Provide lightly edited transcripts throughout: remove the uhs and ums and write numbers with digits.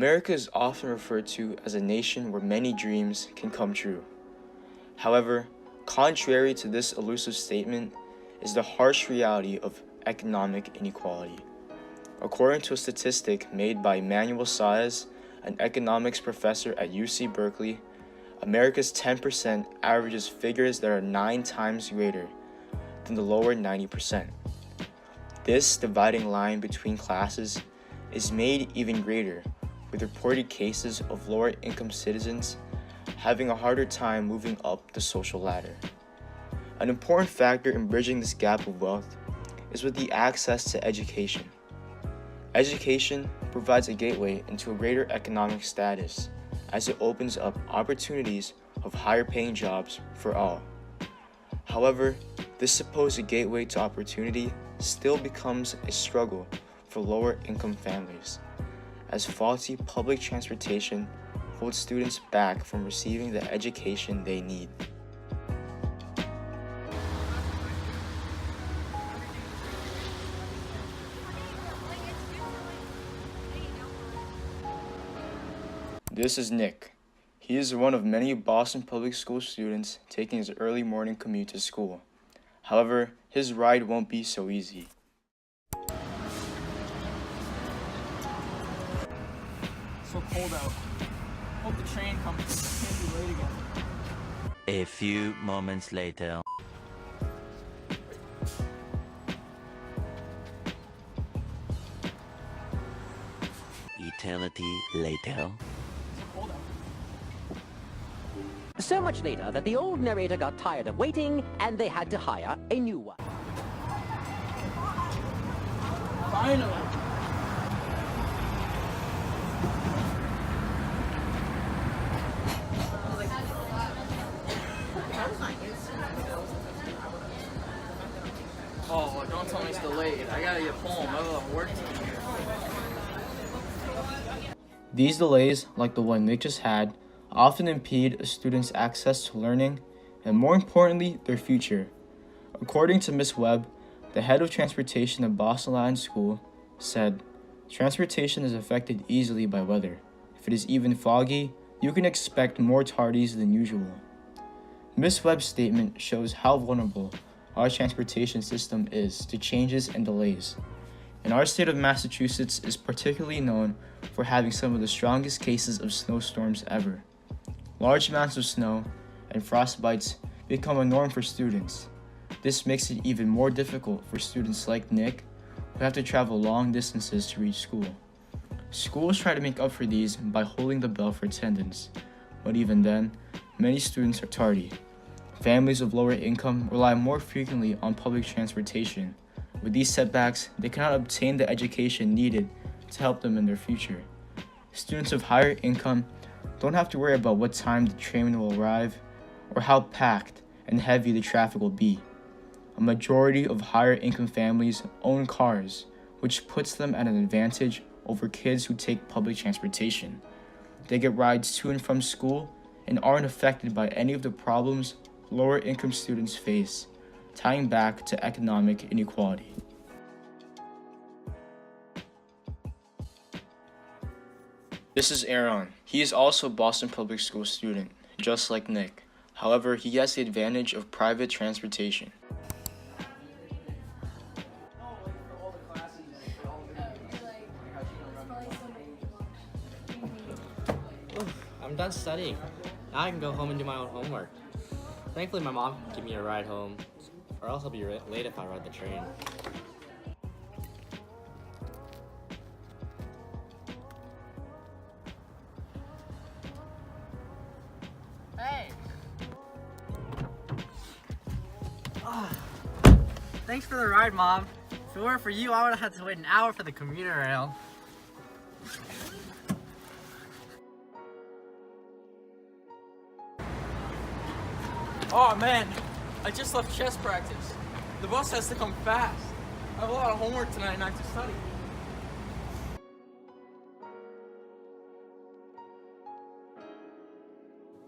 America is often referred to as a nation where many dreams can come true. However, contrary to this elusive statement is the harsh reality of economic inequality. According to a statistic made by Zada S, an economics professor at UC Berkeley, America's 10% averages figures that are 9 times greater than the lower 90%. This dividing line between classes is made even greater with reported cases of lower income citizens having a harder time moving up the social ladder. An important factor in bridging this gap of wealth is with the access to education. Education provides a gateway into a greater economic status as it opens up opportunities of higher paying jobs for all. However, this supposed gateway to opportunity still becomes a struggle for lower income families, as faulty public transportation holds students back from receiving the education they need. This is Nick. He is one of many Boston public school students taking his early morning commute to school. However, his ride won't be so easy. So cold out. Hope the train comes. Can't be late again. A few moments later. Eternity later. So much later that the old narrator got tired of waiting and they had to hire a new one. Finally. Oh, don't tell me it's delayed. I gotta get home. I have work to do. These delays, like the one Nick just had, often impede a student's access to learning and, more importantly, their future. According to Ms. Webb, the head of transportation at Boston Latin School, said, "Transportation is affected easily by weather. If it is even foggy, you can expect more tardies than usual." Ms. Webb's statement shows how vulnerable our transportation system is to changes and delays. And our state of Massachusetts is particularly known for having some of the strongest cases of snowstorms ever. Large amounts of snow and frostbites become a norm for students. This makes it even more difficult for students like Nick, who have to travel long distances to reach school. Schools try to make up for these by holding the bell for attendance, but even then, many students are tardy. Families of lower income rely more frequently on public transportation. With these setbacks, they cannot obtain the education needed to help them in their future. Students of higher income don't have to worry about what time the train will arrive or how packed and heavy the traffic will be. A majority of higher income families own cars, which puts them at an advantage over kids who take public transportation. They get rides to and from school and aren't affected by any of the problems lower income students face, tying back to economic inequality. This is Aaron. He is also a Boston Public School student, just like Nick. However, he has the advantage of private transportation. I'm done studying. Now I can go home and do my own homework. Thankfully, my mom can give me a ride home, or else I'll be late if I ride the train. Hey! Thanks for the ride, Mom. If it weren't for you, I would have had to wait an hour for the commuter rail. Oh man, I just left chess practice. The bus has to come fast. I have a lot of homework tonight and I have to study.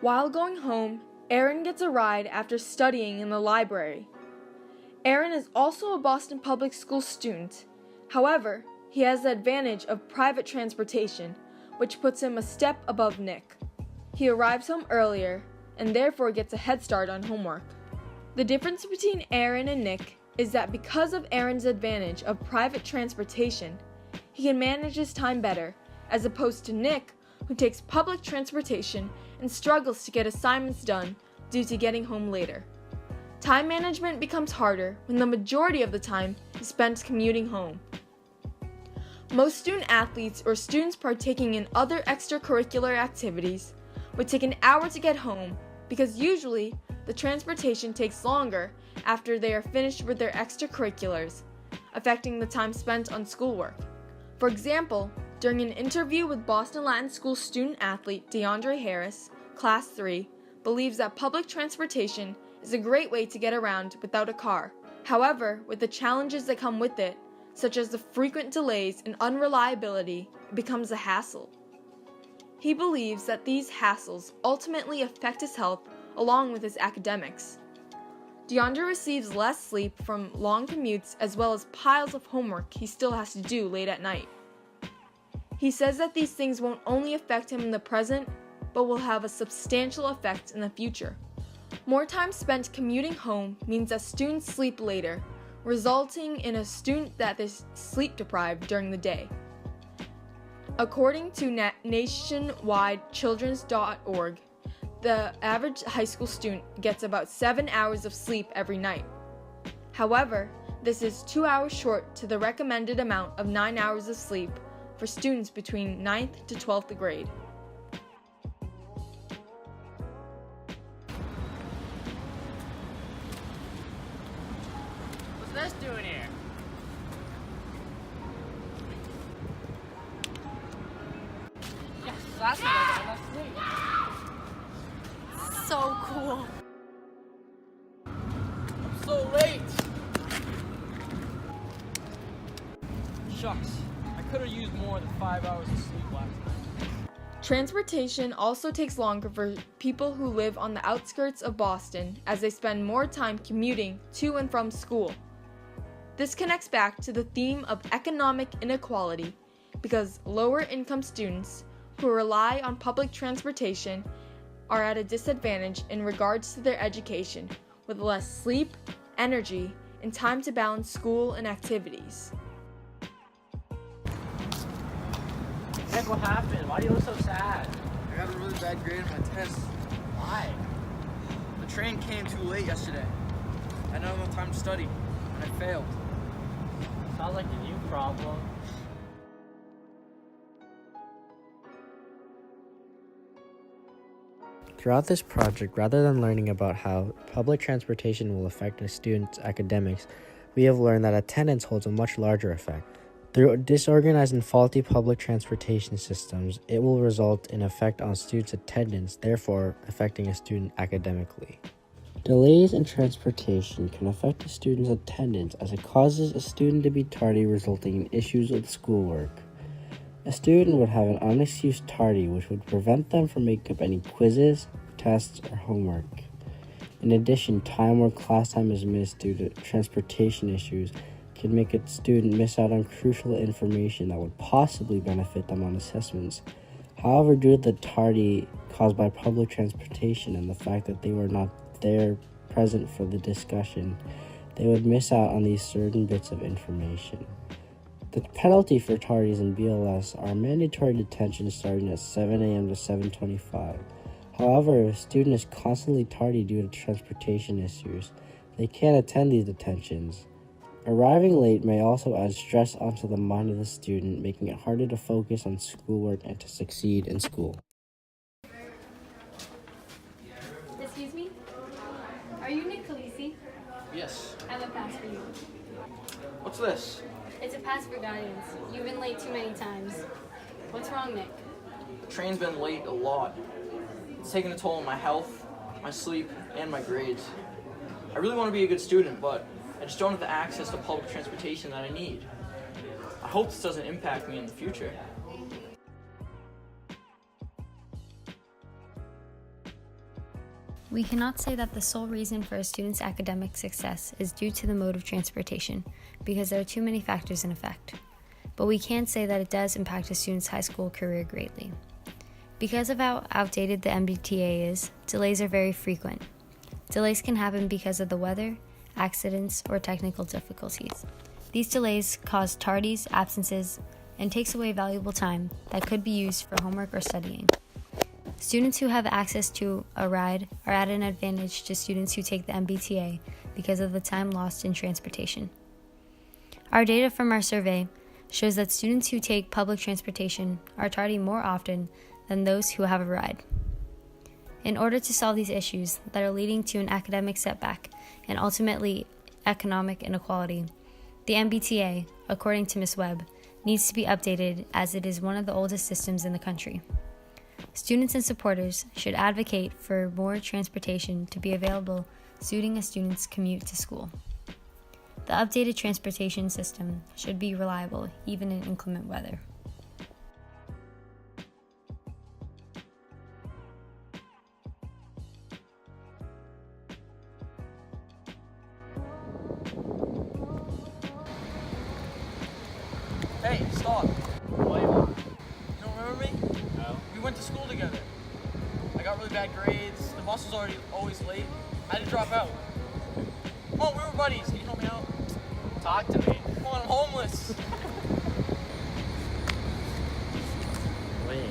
While going home, Aaron gets a ride after studying in the library. Aaron is also a Boston Public School student. However, he has the advantage of private transportation, which puts him a step above Nick. He arrives home earlier and therefore gets a head start on homework. The difference between Aaron and Nick is that because of Aaron's advantage of private transportation, he can manage his time better, as opposed to Nick, who takes public transportation and struggles to get assignments done due to getting home later. Time management becomes harder when the majority of the time is spent commuting home. Most student athletes or students partaking in other extracurricular activities would take an hour to get home because usually the transportation takes longer after they are finished with their extracurriculars, affecting the time spent on schoolwork. For example, during an interview with Boston Latin School student athlete DeAndre Harris, Class 3, believes that public transportation is a great way to get around without a car. However, with the challenges that come with it, such as the frequent delays and unreliability, it becomes a hassle. He believes that these hassles ultimately affect his health along with his academics. DeAndre receives less sleep from long commutes as well as piles of homework he still has to do late at night. He says that these things won't only affect him in the present, but will have a substantial effect in the future. More time spent commuting home means that students sleep later, resulting in a student that is sleep deprived during the day. According to nationwidechildren's.org, the average high school student gets about 7 hours of sleep every night. However, this is 2 hours short to the recommended amount of 9 hours of sleep for students between 9th to 12th grade. What's this doing here? Yes, that's what I got enough sleep. So cool. I'm so late. Shucks, I could have used more than 5 hours of sleep last night. Transportation also takes longer for people who live on the outskirts of Boston as they spend more time commuting to and from school. This connects back to the theme of economic inequality because lower income students who rely on public transportation are at a disadvantage in regards to their education, with less sleep, energy, and time to balance school and activities. Nick, what happened? Why do you look so sad? I got a really bad grade on my test. Why? The train came too late yesterday. I didn't have enough time to study, and I failed. Sounds like a you problem. Throughout this project, rather than learning about how public transportation will affect a student's academics, we have learned that attendance holds a much larger effect. Through disorganized and faulty public transportation systems, it will result in effect on students' attendance, therefore affecting a student academically. Delays in transportation can affect a student's attendance as it causes a student to be tardy, resulting in issues with schoolwork. A student would have an unexcused tardy, which would prevent them from making up any quizzes, tests, or homework. In addition, time where class time is missed due to transportation issues can make a student miss out on crucial information that would possibly benefit them on assessments. However, due to the tardy caused by public transportation and the fact that they were not there present for the discussion, they would miss out on these certain bits of information. The penalty for tardies in BLS are mandatory detention starting at 7 a.m. to 7:25. However, if a student is constantly tardy due to transportation issues, they can't attend these detentions. Arriving late may also add stress onto the mind of the student, making it harder to focus on schoolwork and to succeed in school. Excuse me? Are you Nick Khaleesi? Yes. I have a pass for you. What's this? It's a pass for guidance. You've been late too many times. What's wrong, Nick? The train's been late a lot. It's taken a toll on my health, my sleep, and my grades. I really want to be a good student, but I just don't have the access to public transportation that I need. I hope this doesn't impact me in the future. We cannot say that the sole reason for a student's academic success is due to the mode of transportation, because there are too many factors in effect. but we can say that it does impact a student's high school career greatly. Because of how outdated the MBTA is, delays are very frequent. Delays can happen because of the weather, accidents, or technical difficulties. These delays cause tardies, absences, and takes away valuable time that could be used for homework or studying. Students who have access to a ride are at an advantage to students who take the MBTA because of the time lost in transportation. Our data from our survey shows that students who take public transportation are tardy more often than those who have a ride. In order to solve these issues that are leading to an academic setback and ultimately economic inequality, the MBTA, according to Ms. Webb, needs to be updated as it is one of the oldest systems in the country. Students and supporters should advocate for more transportation to be available suiting a student's commute to school. The updated transportation system should be reliable even in inclement weather. Hey, stop. What? You don't remember me? No. We went to school together. I got really bad grades. The bus was always late. I had to drop out. Come on, we were buddies. Can you help me out? Talk to me. Come on, I'm homeless. Wait.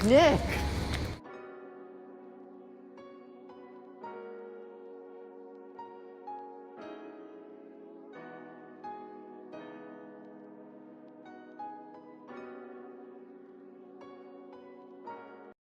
Nick!